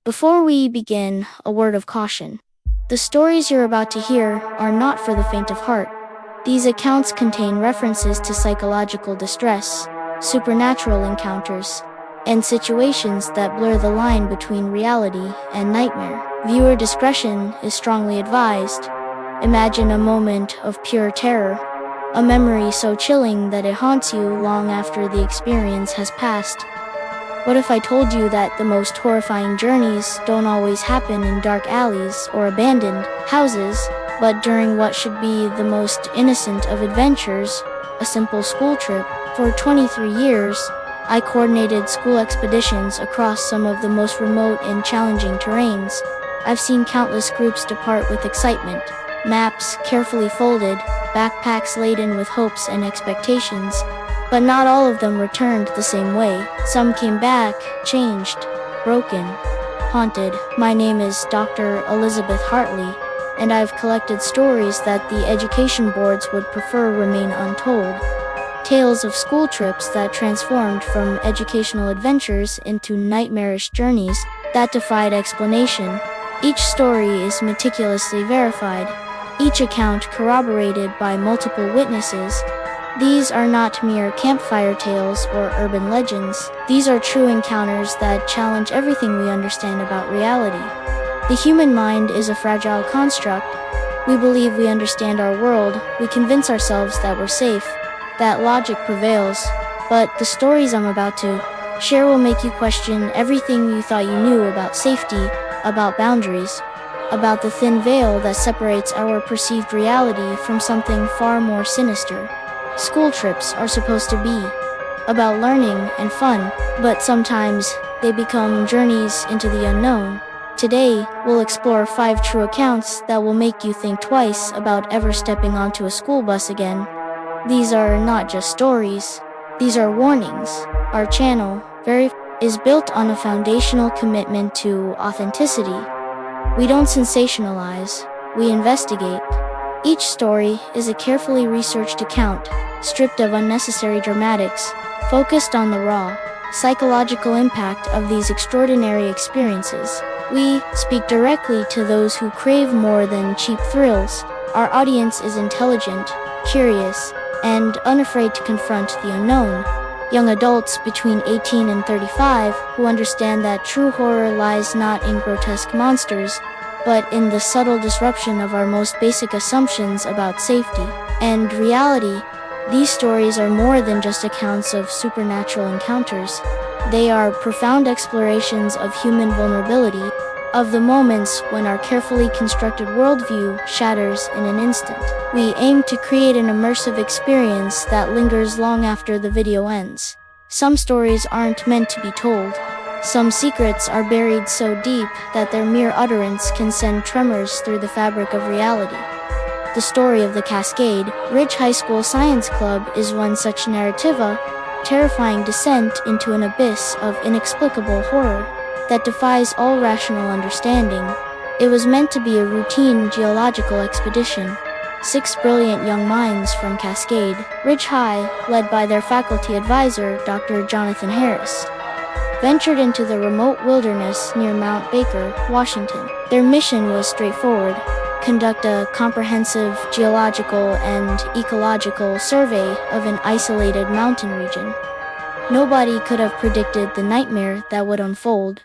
Before we begin, a word of caution. The stories you're about to hear are not for the faint of heart. These accounts contain references to psychological distress, supernatural encounters, and situations that blur the line between reality and nightmare. Viewer discretion is strongly advised. Imagine a moment of pure terror, a memory so chilling that it haunts you long after the experience has passed. What if I told you that the most horrifying journeys don't always happen in dark alleys or abandoned houses, but during what should be the most innocent of adventures, a simple school trip? For 23 years, I coordinated school expeditions across some of the most remote and challenging terrains. I've seen countless groups depart with excitement, maps carefully folded, backpacks laden with hopes and expectations. But not all of them returned the same way. Some came back, changed, broken, haunted. My name is Dr. Elizabeth Hartley, and I've collected stories that the education boards would prefer remain untold. Tales of school trips that transformed from educational adventures into nightmarish journeys that defied explanation. Each story is meticulously verified, each account corroborated by multiple witnesses. These are not mere campfire tales or urban legends. These are true encounters that challenge everything we understand about reality. The human mind is a fragile construct. We believe we understand our world, we convince ourselves that we're safe, that logic prevails. But the stories I'm about to share will make you question everything you thought you knew about safety, about boundaries, about the thin veil that separates our perceived reality from something far more sinister. School trips are supposed to be about learning and fun, but sometimes they become journeys into the unknown. Today, we'll explore 5 true accounts that will make you think twice about ever stepping onto a school bus again. These are not just stories, these are warnings. Our channel, is built on a foundational commitment to authenticity. We don't sensationalize, we investigate. Each story is a carefully researched account, stripped of unnecessary dramatics, focused on the raw, psychological impact of these extraordinary experiences. We speak directly to those who crave more than cheap thrills. Our audience is intelligent, curious, and unafraid to confront the unknown. Young adults between 18 and 35 who understand that true horror lies not in grotesque monsters, but in the subtle disruption of our most basic assumptions about safety and reality. These stories are more than just accounts of supernatural encounters. They are profound explorations of human vulnerability, of the moments when our carefully constructed worldview shatters in an instant. We aim to create an immersive experience that lingers long after the video ends. Some stories aren't meant to be told. Some secrets are buried so deep that their mere utterance can send tremors through the fabric of reality. The story of the Cascade Ridge High School Science Club is one such narrative, a terrifying descent into an abyss of inexplicable horror that defies all rational understanding. It was meant to be a routine geological expedition. 6 brilliant young minds from Cascade Ridge High, led by their faculty advisor, Dr. Jonathan Harris, ventured into the remote wilderness near Mount Baker, Washington. Their mission was straightforward: conduct a comprehensive geological and ecological survey of an isolated mountain region. Nobody could have predicted the nightmare that would unfold.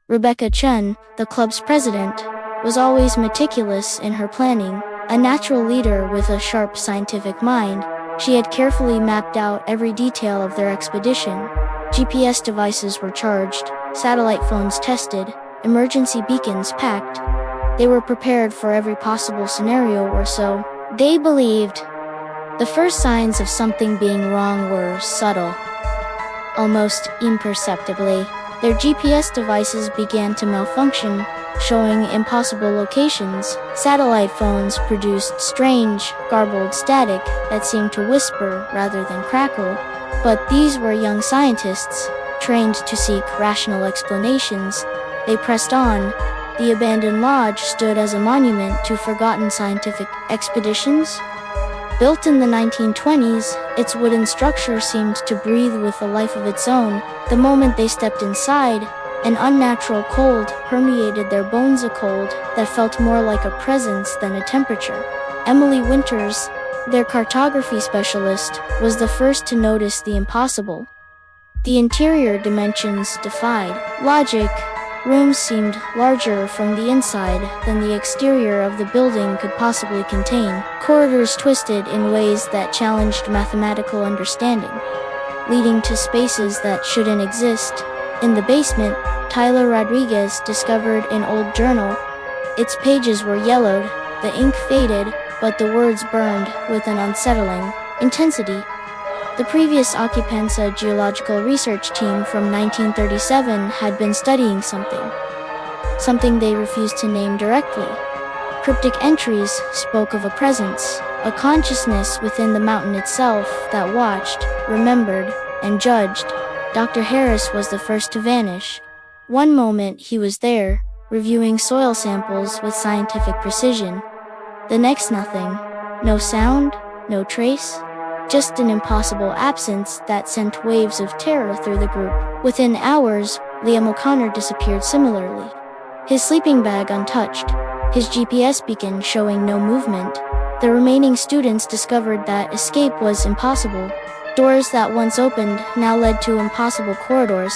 Rebecca Chun, the club's president, was always meticulous in her planning. A natural leader with a sharp scientific mind, she had carefully mapped out every detail of their expedition. GPS devices were charged, satellite phones tested, emergency beacons packed. They were prepared for every possible scenario, or so they believed. The first signs of something being wrong were subtle. Almost imperceptibly, their GPS devices began to malfunction, showing impossible locations. Satellite phones produced strange, garbled static that seemed to whisper rather than crackle. But these were young scientists, trained to seek rational explanations. They pressed on. The abandoned lodge stood as a monument to forgotten scientific expeditions. Built in the 1920s, its wooden structure seemed to breathe with a life of its own. The moment they stepped inside, An unnatural cold permeated their bones, a cold that felt more like a presence than a temperature. Emily Winters, their cartography specialist, was the first to notice the impossible. The interior dimensions defied logic. Rooms seemed larger from the inside than the exterior of the building could possibly contain. Corridors twisted in ways that challenged mathematical understanding, leading to spaces that shouldn't exist. In the basement, Tyler Rodriguez discovered an old journal. Its pages were yellowed, the ink faded, but the words burned with an unsettling intensity. The previous occupants, a geological research team from 1937, had been studying something they refused to name directly. Cryptic entries spoke of a presence, a consciousness within the mountain itself that watched, remembered, and judged. Dr. Harris was the first to vanish. One moment he was there, reviewing soil samples with scientific precision. The next, nothing. No sound, no trace. Just an impossible absence that sent waves of terror through the group. Within hours, Liam O'Connor disappeared similarly. His sleeping bag untouched, his GPS beacon showing no movement. The remaining students discovered that escape was impossible. Doors that once opened now led to impossible corridors.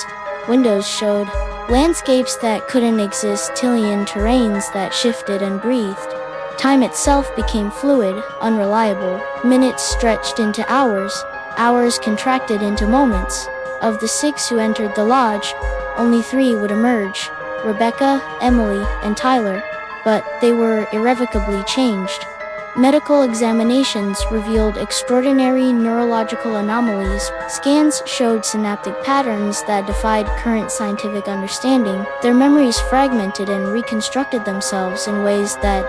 Windows showed landscapes that couldn't exist, Tillian terrains that shifted and breathed. Time itself became fluid, unreliable. Minutes stretched into hours, hours contracted into moments. Of the 6 who entered the lodge, only 3 would emerge: Rebecca, Emily, and Tyler, but they were irrevocably changed. Medical examinations revealed extraordinary neurological anomalies. Scans showed synaptic patterns that defied current scientific understanding. Their memories fragmented and reconstructed themselves in ways that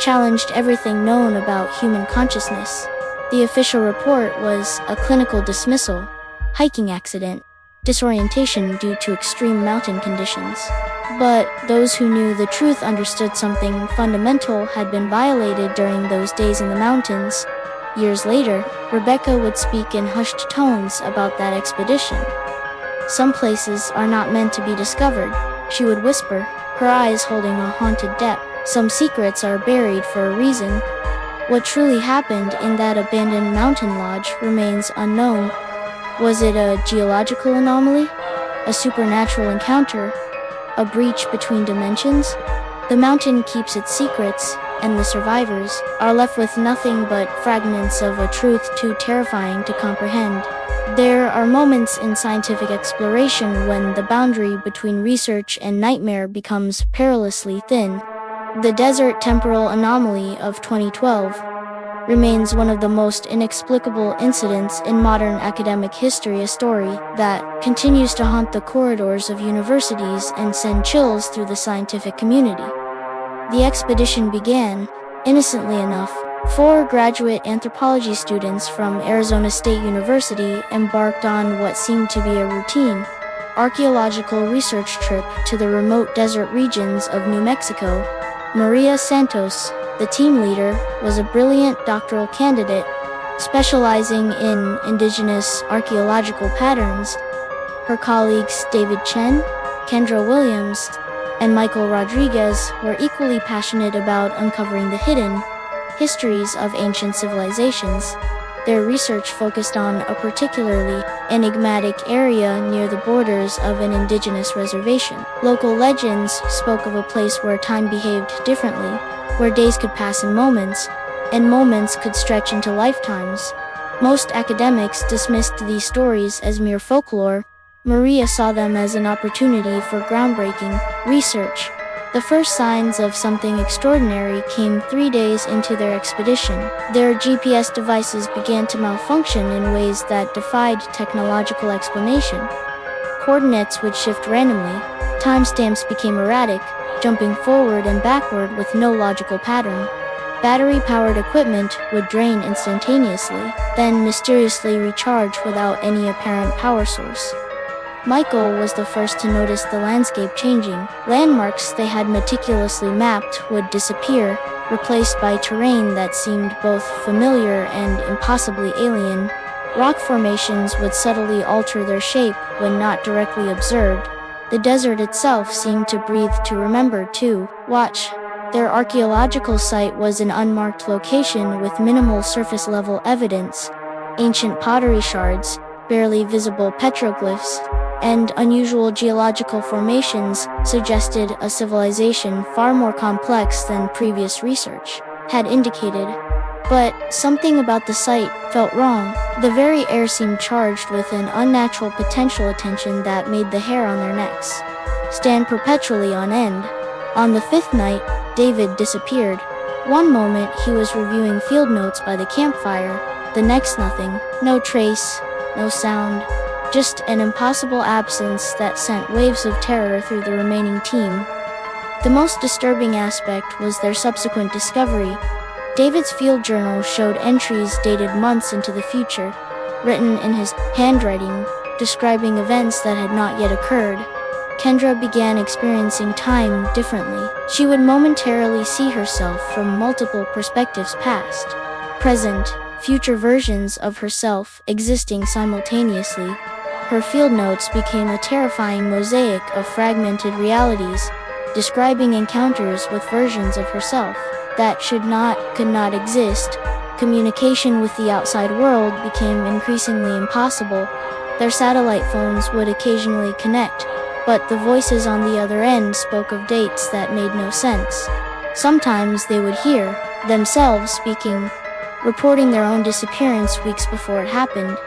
challenged everything known about human consciousness. The official report was a clinical dismissal, hiking accident, disorientation due to extreme mountain conditions. But those who knew the truth understood something fundamental had been violated during those days in the mountains. Years later, Rebecca would speak in hushed tones about that expedition. "Some places are not meant to be discovered," she would whisper, her eyes holding a haunted depth. "Some secrets are buried for a reason." What truly happened in that abandoned mountain lodge remains unknown. Was it a geological anomaly? A supernatural encounter? A breach between dimensions? The mountain keeps its secrets, and the survivors are left with nothing but fragments of a truth too terrifying to comprehend. There are moments in scientific exploration when the boundary between research and nightmare becomes perilously thin. The desert temporal anomaly of 2012 remains one of the most inexplicable incidents in modern academic history, a story that continues to haunt the corridors of universities and send chills through the scientific community. The expedition began, innocently enough. 4 graduate anthropology students from Arizona State University embarked on what seemed to be a routine archaeological research trip to the remote desert regions of New Mexico. Maria Santos, the team leader, was a brilliant doctoral candidate specializing in indigenous archaeological patterns. Her colleagues David Chen, Kendra Williams, and Michael Rodriguez were equally passionate about uncovering the hidden histories of ancient civilizations. Their research focused on a particularly enigmatic area near the borders of an indigenous reservation. Local legends spoke of a place where time behaved differently, where days could pass in moments, and moments could stretch into lifetimes. Most academics dismissed these stories as mere folklore. Maria saw them as an opportunity for groundbreaking research. The first signs of something extraordinary came 3 days into their expedition. Their GPS devices began to malfunction in ways that defied technological explanation. Coordinates would shift randomly, timestamps became erratic, jumping forward and backward with no logical pattern. Battery-powered equipment would drain instantaneously, then mysteriously recharge without any apparent power source. Michael was the first to notice the landscape changing. Landmarks they had meticulously mapped would disappear, replaced by terrain that seemed both familiar and impossibly alien. Rock formations would subtly alter their shape when not directly observed. The desert itself seemed to breathe to remember to watch. Their archaeological site was an unmarked location with minimal surface-level evidence. Ancient pottery shards, barely visible petroglyphs, and unusual geological formations suggested a civilization far more complex than previous research had indicated. But something about the site felt wrong. The very air seemed charged with an unnatural potential attention that made the hair on their necks stand perpetually on end. On the fifth night, David disappeared. One moment he was reviewing field notes by the campfire, the next nothing, no trace, no sound, just an impossible absence that sent waves of terror through the remaining team. The most disturbing aspect was their subsequent discovery. David's field journal showed entries dated months into the future, written in his handwriting, describing events that had not yet occurred. Kendra began experiencing time differently. She would momentarily see herself from multiple perspectives, past, present, future versions of herself existing simultaneously. Her field notes became a terrifying mosaic of fragmented realities, describing encounters with versions of herself that could not exist. Communication with the outside world became increasingly impossible. Their satellite phones would occasionally connect, but the voices on the other end spoke of dates that made no sense. Sometimes they would hear themselves speaking, reporting their own disappearance weeks before it happened.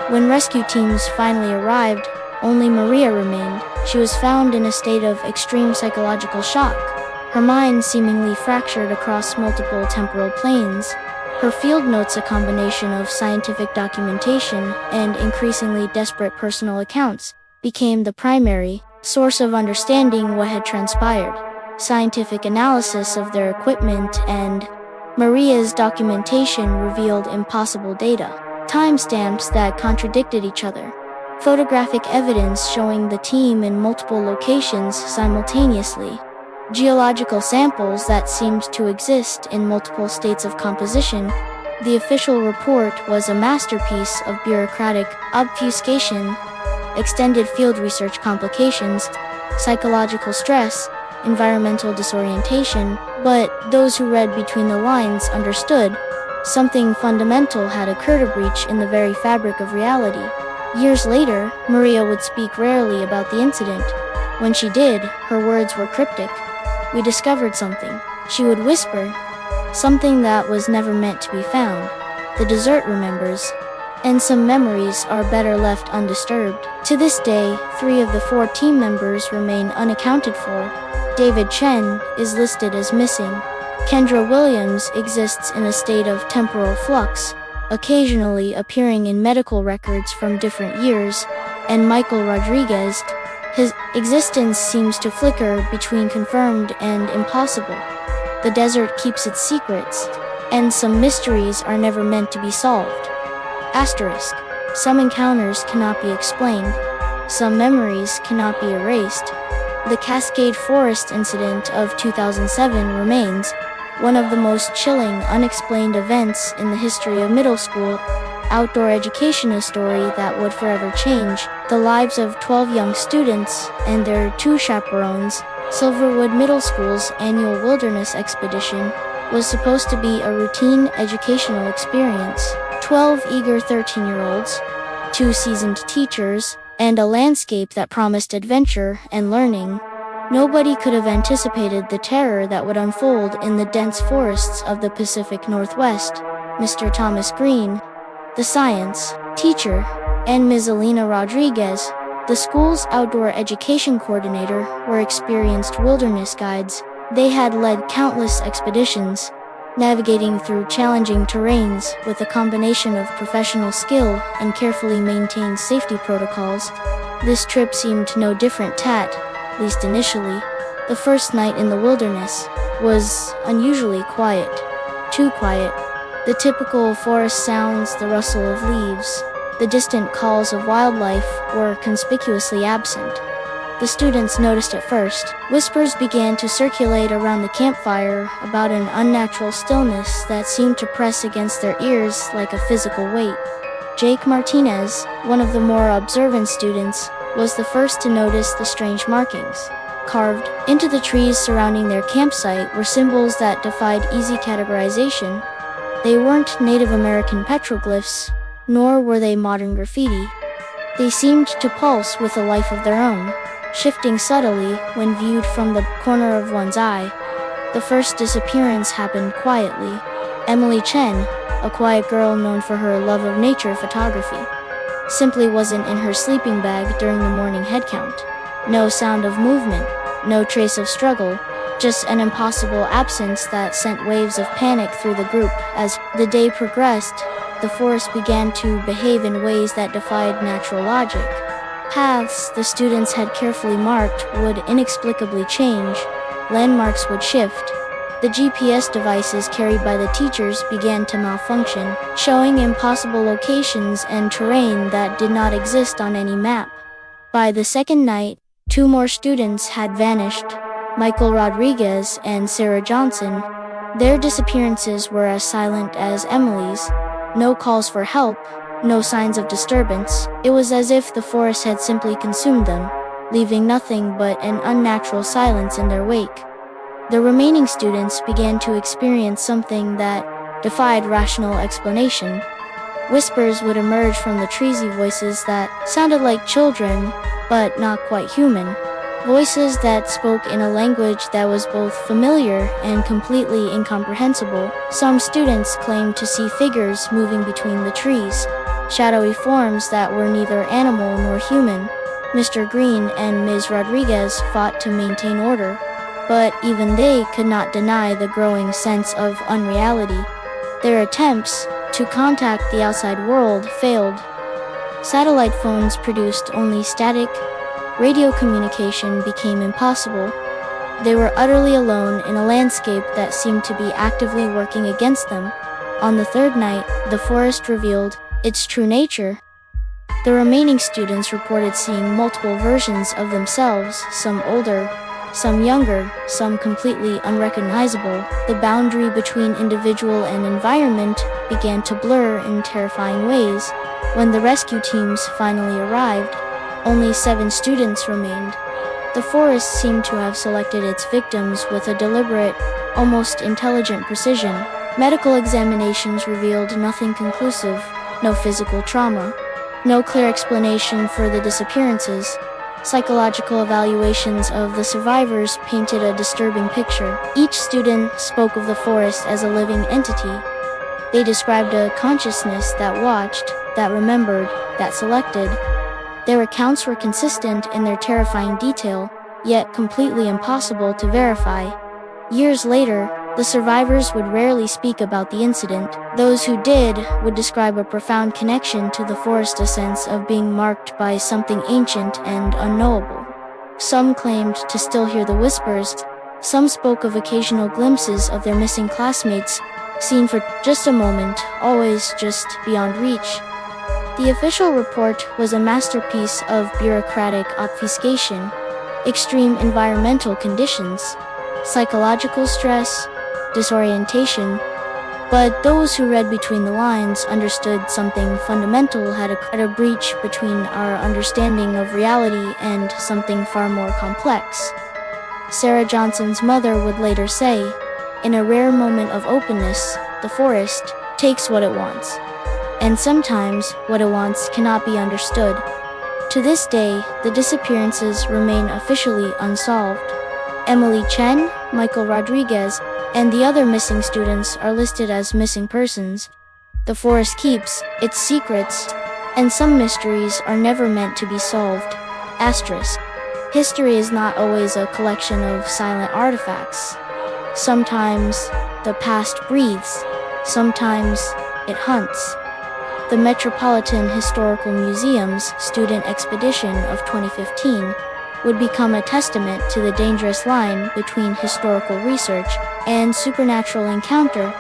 When rescue teams finally arrived, only Maria remained. She was found in a state of extreme psychological shock, her mind seemingly fractured across multiple temporal planes. Her field notes, a combination of scientific documentation and increasingly desperate personal accounts, became the primary source of understanding what had transpired. Scientific analysis of their equipment and Maria's documentation revealed impossible data, timestamps that contradicted each other, photographic evidence showing the team in multiple locations simultaneously, geological samples that seemed to exist in multiple states of composition. The official report was a masterpiece of bureaucratic obfuscation. Extended field research complications, psychological stress, environmental disorientation, but those who read between the lines understood something fundamental had occurred, a breach in the very fabric of reality. Years later, Maria would speak rarely about the incident. When she did, her words were cryptic. "We discovered something," she would whisper, "something that was never meant to be found. The desert remembers, and some memories are better left undisturbed." To this day, 3 of the 4 team members remain unaccounted for. David Chen is listed as missing. Kendra Williams exists in a state of temporal flux, occasionally appearing in medical records from different years, and Michael Rodriguez, his existence seems to flicker between confirmed and impossible. The desert keeps its secrets, and some mysteries are never meant to be solved. Asterisk. Some encounters cannot be explained. Some memories cannot be erased. The Cascade Forest incident of 2007 remains one of the most chilling unexplained events in the history of middle school outdoor education, a story that would forever change the lives of 12 young students and their 2 chaperones. Silverwood Middle School's annual wilderness expedition was supposed to be a routine educational experience. 12 eager 13-year-olds, 2 seasoned teachers, and a landscape that promised adventure and learning. Nobody could have anticipated the terror that would unfold in the dense forests of the Pacific Northwest. Mr. Thomas Green, the science teacher, and Ms. Alina Rodriguez, the school's outdoor education coordinator, were experienced wilderness guides. They had led countless expeditions, navigating through challenging terrains with a combination of professional skill and carefully maintained safety protocols. This trip seemed no different, at least initially. The first night in the wilderness was unusually quiet. Too quiet. The typical forest sounds, the rustle of leaves, the distant calls of wildlife were conspicuously absent. The students noticed at first. Whispers began to circulate around the campfire about an unnatural stillness that seemed to press against their ears like a physical weight. Jake Martinez, one of the more observant students, was the first to notice the strange markings. Carved into the trees surrounding their campsite were symbols that defied easy categorization. They weren't Native American petroglyphs, nor were they modern graffiti. They seemed to pulse with a life of their own, shifting subtly when viewed from the corner of one's eye. The first disappearance happened quietly. Emily Chen, a quiet girl known for her love of nature photography, simply wasn't in her sleeping bag during the morning headcount. No sound of movement, no trace of struggle, just an impossible absence that sent waves of panic through the group. As the day progressed, the forest began to behave in ways that defied natural logic. Paths the students had carefully marked would inexplicably change, landmarks would shift. The GPS devices carried by the teachers began to malfunction, showing impossible locations and terrain that did not exist on any map. By the second night, 2 more students had vanished, Michael Rodriguez and Sarah Johnson. Their disappearances were as silent as Emily's. No calls for help, no signs of disturbance. It was as if the forest had simply consumed them, leaving nothing but an unnatural silence in their wake. The remaining students began to experience something that defied rational explanation. Whispers would emerge from the treesy, voices that sounded like children, but not quite human. Voices that spoke in a language that was both familiar and completely incomprehensible. Some students claimed to see figures moving between the trees, shadowy forms that were neither animal nor human. Mr. Green and Ms. Rodriguez fought to maintain order, but even they could not deny the growing sense of unreality. Their attempts to contact the outside world failed. Satellite phones produced only static. Radio communication became impossible. They were utterly alone in a landscape that seemed to be actively working against them. On the third night, the forest revealed its true nature. The remaining students reported seeing multiple versions of themselves, some older, some younger, some completely unrecognizable. The boundary between individual and environment began to blur in terrifying ways. When the rescue teams finally arrived, only 7 students remained. The forest seemed to have selected its victims with a deliberate, almost intelligent precision. Medical examinations revealed nothing conclusive, no physical trauma, no clear explanation for the disappearances. Psychological evaluations of the survivors painted a disturbing picture. Each student spoke of the forest as a living entity. They described a consciousness that watched, that remembered, that selected. Their accounts were consistent in their terrifying detail, yet completely impossible to verify. Years later, the survivors would rarely speak about the incident. Those who did would describe a profound connection to the forest, a sense of being marked by something ancient and unknowable. Some claimed to still hear the whispers. Some spoke of occasional glimpses of their missing classmates, seen for just a moment, always just beyond reach. The official report was a masterpiece of bureaucratic obfuscation. Extreme environmental conditions, psychological stress, disorientation. But those who read between the lines understood something fundamental had a breach between our understanding of reality and something far more complex. Sarah Johnson's mother would later say, "In a rare moment of openness, the forest takes what it wants. And sometimes what it wants cannot be understood." To this day, the disappearances remain officially unsolved. Emily Chen, Michael Rodriguez, and the other missing students are listed as missing persons. The forest keeps its secrets, and some mysteries are never meant to be solved. Asterisk. History is not always a collection of silent artifacts. Sometimes the past breathes, sometimes it hunts. The Metropolitan Historical Museum's student expedition of 2015 would become a testament to the dangerous line between historical research and supernatural encounter.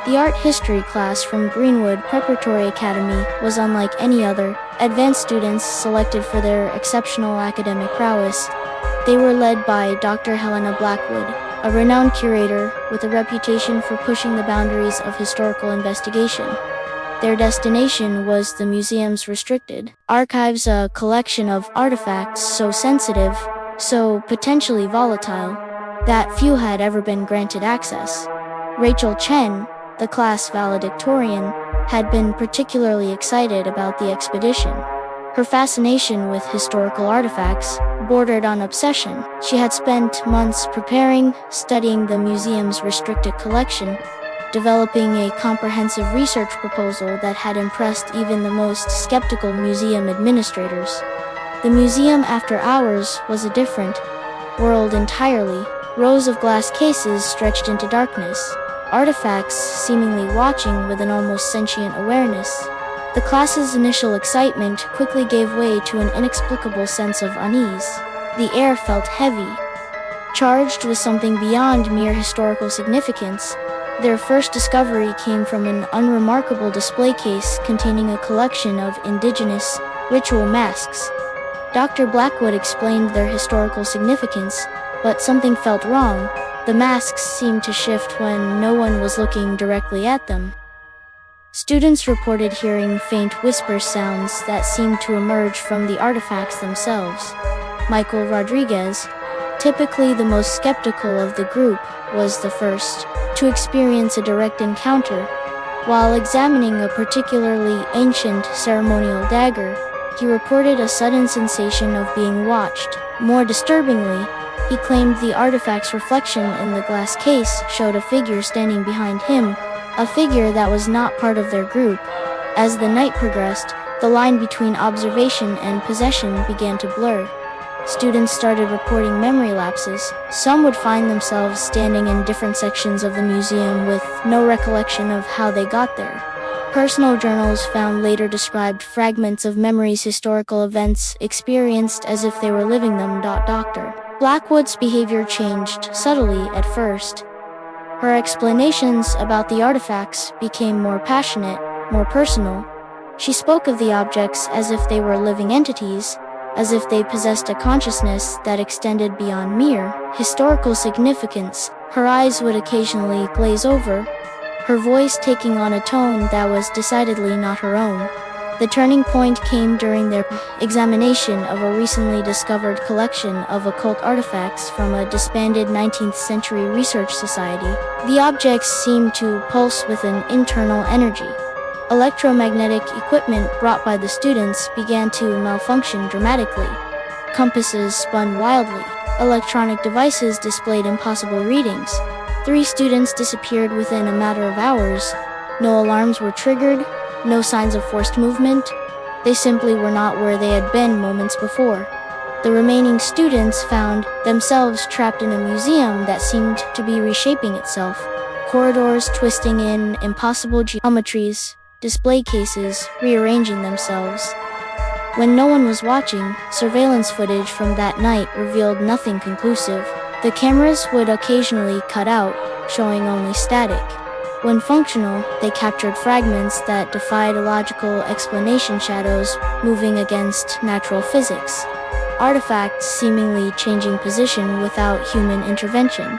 The art history class from Greenwood Preparatory Academy was unlike any other. Advanced students selected for their exceptional academic prowess. They were led by Dr. Helena Blackwood, a renowned curator with a reputation for pushing the boundaries of historical investigation. Their destination was the museum's restricted archives, a collection of artifacts so sensitive, so potentially volatile, that few had ever been granted access. Rachel Chen, the class valedictorian, had been particularly excited about the expedition. Her fascination with historical artifacts bordered on obsession. She had spent months preparing, studying the museum's restricted collection, developing a comprehensive research proposal that had impressed even the most skeptical museum administrators. The museum after hours was a different world entirely. Rows of glass cases stretched into darkness, artifacts seemingly watching with an almost sentient awareness. The class's initial excitement quickly gave way to an inexplicable sense of unease. The air felt heavy, charged with something beyond mere historical significance. Their first discovery came from an unremarkable display case containing a collection of indigenous ritual masks. Dr. Blackwood explained their historical significance, but something felt wrong. The masks seemed to shift when no one was looking directly at them. Students reported hearing faint whisper sounds that seemed to emerge from the artifacts themselves. Michael Rodriguez, typically the most skeptical of the group, was the first to experience a direct encounter. While examining a particularly ancient ceremonial dagger, he reported a sudden sensation of being watched. More disturbingly, he claimed the artifact's reflection in the glass case showed a figure standing behind him, a figure that was not part of their group. As the night progressed, the line between observation and possession began to blur. Students started reporting memory lapses. Some would find themselves standing in different sections of the museum with no recollection of how they got there. Personal journals found later described fragments of memories, historical events experienced as if they were living them. Dr. Blackwood's behavior changed subtly at first. Her explanations about the artifacts became more passionate, more personal. She spoke of the objects as if they were living entities, as if they possessed a consciousness that extended beyond mere historical significance. Her eyes would occasionally glaze over, her voice taking on a tone that was decidedly not her own. The turning point came during their examination of a recently discovered collection of occult artifacts from a disbanded 19th century research society. The objects seemed to pulse with an internal energy. Electromagnetic equipment brought by the students began to malfunction dramatically. Compasses spun wildly. Electronic devices displayed impossible readings. 3 students disappeared within a matter of hours. No alarms were triggered, no signs of forced movement. They simply were not where they had been moments before. The remaining students found themselves trapped in a museum that seemed to be reshaping itself. Corridors twisting in impossible geometries, display cases rearranging themselves. When no one was watching, surveillance footage from that night revealed nothing conclusive. The cameras would occasionally cut out, showing only static. When functional, they captured fragments that defied logical explanation, shadows moving against natural physics, artifacts seemingly changing position without human intervention.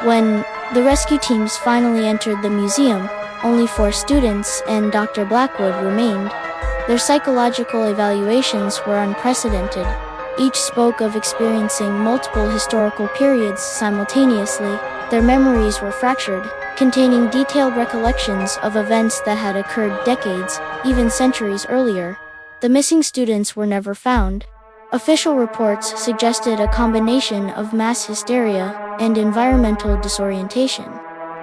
When the rescue teams finally entered the museum, only 4 students and Dr. Blackwood remained. Their psychological evaluations were unprecedented. Each spoke of experiencing multiple historical periods simultaneously. Their memories were fractured, containing detailed recollections of events that had occurred decades, even centuries earlier. The missing students were never found. Official reports suggested a combination of mass hysteria and environmental disorientation.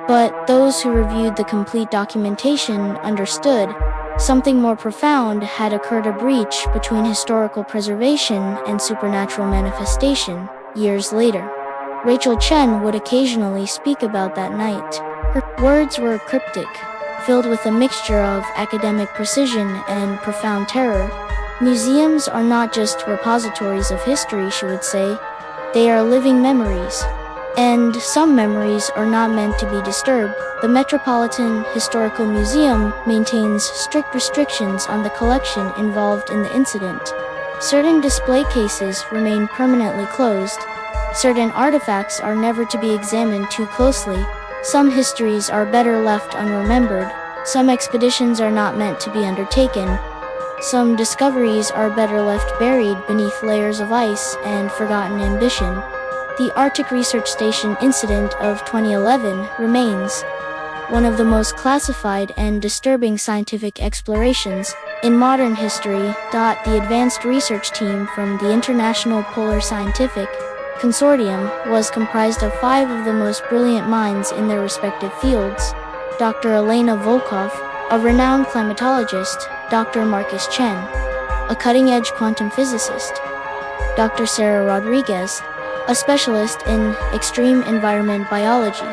But those who reviewed the complete documentation understood something more profound had occurred, a breach between historical preservation and supernatural manifestation. Years later, Rachel Chen would occasionally speak about that night. Her words were cryptic, filled with a mixture of academic precision and profound terror. Museums are not just repositories of history, she would say. They are living memories. And some memories are not meant to be disturbed. The Metropolitan Historical Museum maintains strict restrictions on the collection involved in the incident. Certain display cases remain permanently closed. Certain artifacts are never to be examined too closely. Some histories are better left unremembered. Some expeditions are not meant to be undertaken. Some discoveries are better left buried beneath layers of ice and forgotten ambition. The Arctic Research Station incident of 2011 remains one of the most classified and disturbing scientific explorations in modern history. The advanced research team from the International Polar Scientific Consortium was comprised of 5 of the most brilliant minds in their respective fields: Dr. Elena Volkov, a renowned climatologist; Dr. Marcus Chen, a cutting-edge quantum physicist; Dr. Sarah Rodriguez, a specialist in extreme environment biology;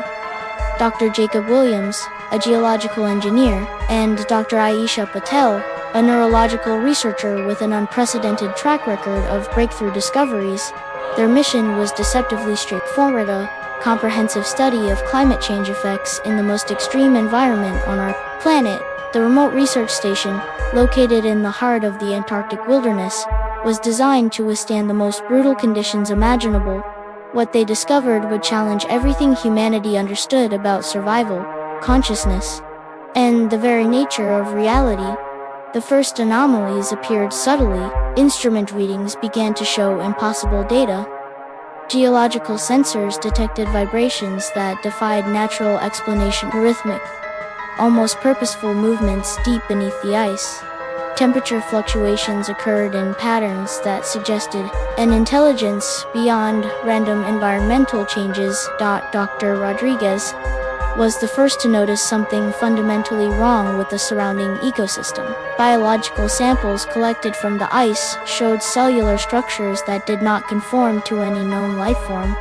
Dr. Jacob Williams, a geological engineer; and Dr. Aisha Patel, a neurological researcher with an unprecedented track record of breakthrough discoveries. Their mission was deceptively straightforward: a comprehensive study of climate change effects in the most extreme environment on our planet. The remote research station, located in the heart of the Antarctic wilderness, was designed to withstand the most brutal conditions imaginable. What they discovered would challenge everything humanity understood about survival, consciousness, and the very nature of reality. The first anomalies appeared subtly. Instrument readings began to show impossible data. Geological sensors detected vibrations that defied natural explanation. Rhythmic, almost purposeful movements deep beneath the ice. Temperature fluctuations occurred in patterns that suggested an intelligence beyond random environmental changes. Dr. Rodriguez was the first to notice something fundamentally wrong with the surrounding ecosystem. Biological samples collected from the ice showed cellular structures that did not conform to any known life form.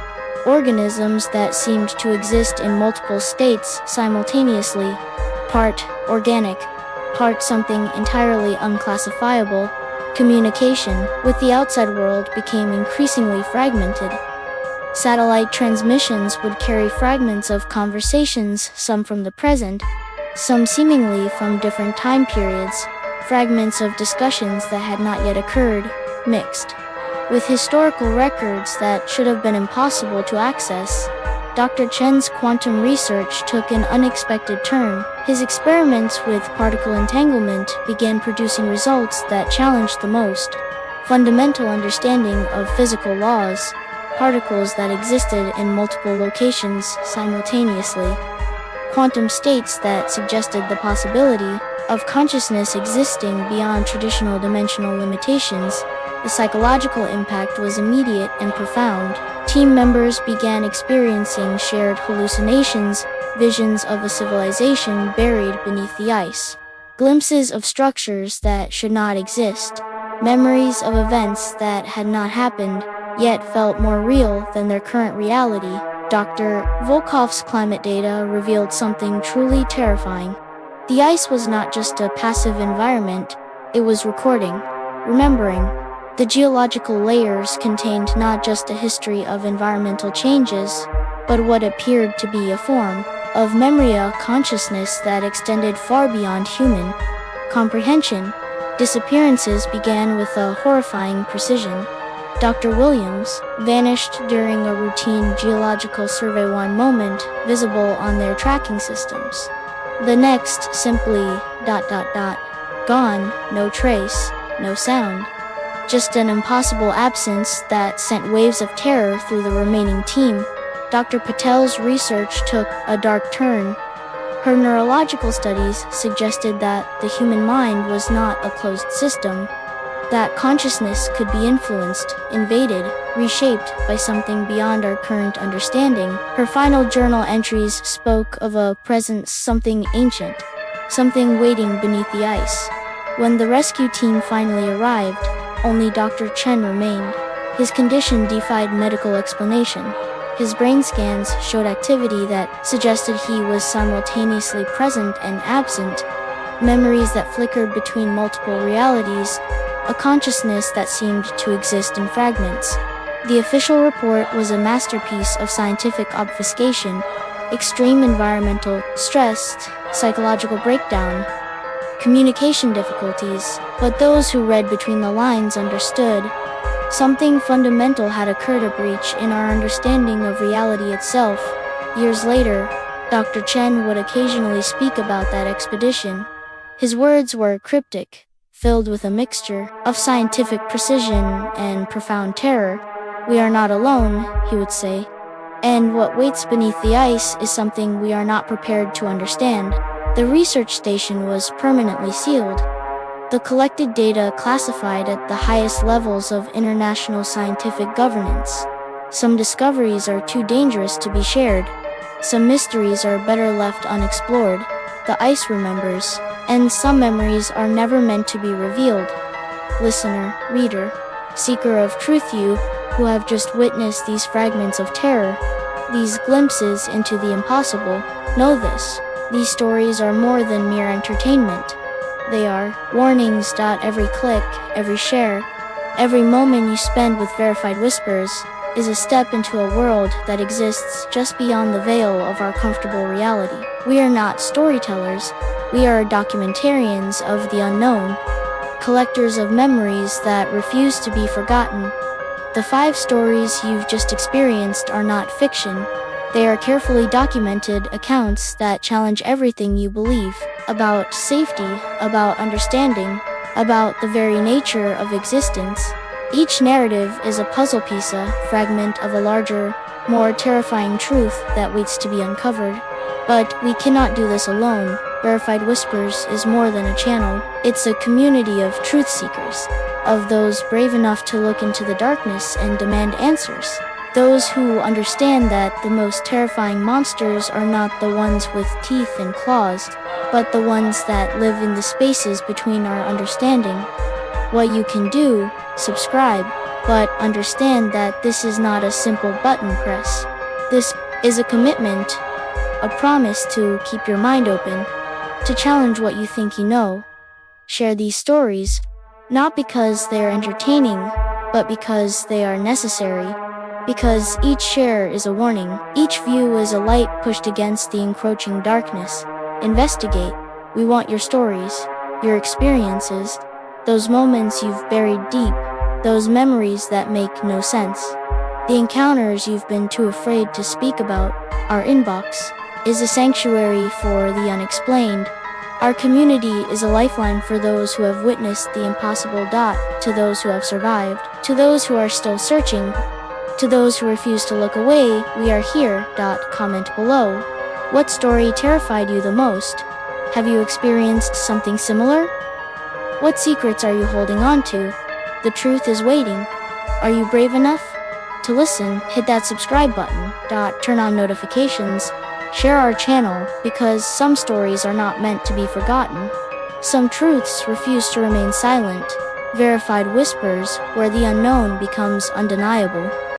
Organisms that seemed to exist in multiple states simultaneously, part organic, part something entirely unclassifiable. Communication with the outside world became increasingly fragmented. Satellite transmissions would carry fragments of conversations, some from the present, some seemingly from different time periods, fragments of discussions that had not yet occurred, mixed with historical records that should have been impossible to access. Dr. Chen's quantum research took an unexpected turn. His experiments with particle entanglement began producing results that challenged the most fundamental understanding of physical laws: particles that existed in multiple locations simultaneously, quantum states that suggested the possibility of consciousness existing beyond traditional dimensional limitations. The psychological impact was immediate and profound. Team members began experiencing shared hallucinations, visions of a civilization buried beneath the ice, glimpses of structures that should not exist, memories of events that had not happened, yet felt more real than their current reality. Dr. Volkov's climate data revealed something truly terrifying. The ice was not just a passive environment, it was recording, remembering. The geological layers contained not just a history of environmental changes, but what appeared to be a form of memory, a consciousness that extended far beyond human comprehension. Disappearances began with a horrifying precision. Dr. Williams vanished during a routine geological survey, one moment visible on their tracking systems. The next, simply ... gone, no trace, no sound. Just an impossible absence that sent waves of terror through the remaining team. Dr. Patel's research took a dark turn. Her neurological studies suggested that the human mind was not a closed system, that consciousness could be influenced, invaded, reshaped by something beyond our current understanding. Her final journal entries spoke of a presence, something ancient, something waiting beneath the ice. When the rescue team finally arrived, only Dr. Chen remained. His condition defied medical explanation. His brain scans showed activity that suggested he was simultaneously present and absent, memories that flickered between multiple realities, a consciousness that seemed to exist in fragments. The official report was a masterpiece of scientific obfuscation: extreme environmental stress, psychological breakdown, communication difficulties. But those who read between the lines understood something fundamental had occurred, a breach in our understanding of reality itself. Years later, Dr. Chen would occasionally speak about that expedition. His words were cryptic, filled with a mixture of scientific precision and profound terror. "We are not alone," he would say. "And what waits beneath the ice is something we are not prepared to understand." The research station was permanently sealed. The collected data classified at the highest levels of international scientific governance. Some discoveries are too dangerous to be shared. Some mysteries are better left unexplored. The ice remembers, and some memories are never meant to be revealed. Listener, reader, seeker of truth, you who have just witnessed these fragments of terror, these glimpses into the impossible, know this: these stories are more than mere entertainment. They are warnings. Every click, every share, every moment you spend with Verified Whispers is a step into a world that exists just beyond the veil of our comfortable reality. We are not storytellers, we are documentarians of the unknown, collectors of memories that refuse to be forgotten. The 5 stories you've just experienced are not fiction. They are carefully documented accounts that challenge everything you believe about safety, about understanding, about the very nature of existence. Each narrative is a puzzle piece, a fragment of a larger, more terrifying truth that waits to be uncovered. But we cannot do this alone. Verified Whispers is more than a channel. It's a community of truth seekers, of those brave enough to look into the darkness and demand answers. Those who understand that the most terrifying monsters are not the ones with teeth and claws, but the ones that live in the spaces between our understanding. What you can do: subscribe, but understand that this is not a simple button press. This is a commitment, a promise to keep your mind open, to challenge what you think you know. Share these stories, not because they are entertaining, but because they are necessary. Because each share is a warning, each view is a light pushed against the encroaching darkness. Investigate. We want your stories, your experiences, those moments you've buried deep, those memories that make no sense, the encounters you've been too afraid to speak about. Our inbox is a sanctuary for the unexplained. Our community is a lifeline for those who have witnessed the impossible. To those who have survived, to those who are still searching, to those who refuse to look away, we are here. Comment below. What story terrified you the most? Have you experienced something similar? What secrets are you holding on to? The truth is waiting. Are you brave enough to listen? Hit that subscribe button. Turn on notifications. Share our channel, because some stories are not meant to be forgotten. Some truths refuse to remain silent. Verified Whispers, where the unknown becomes undeniable.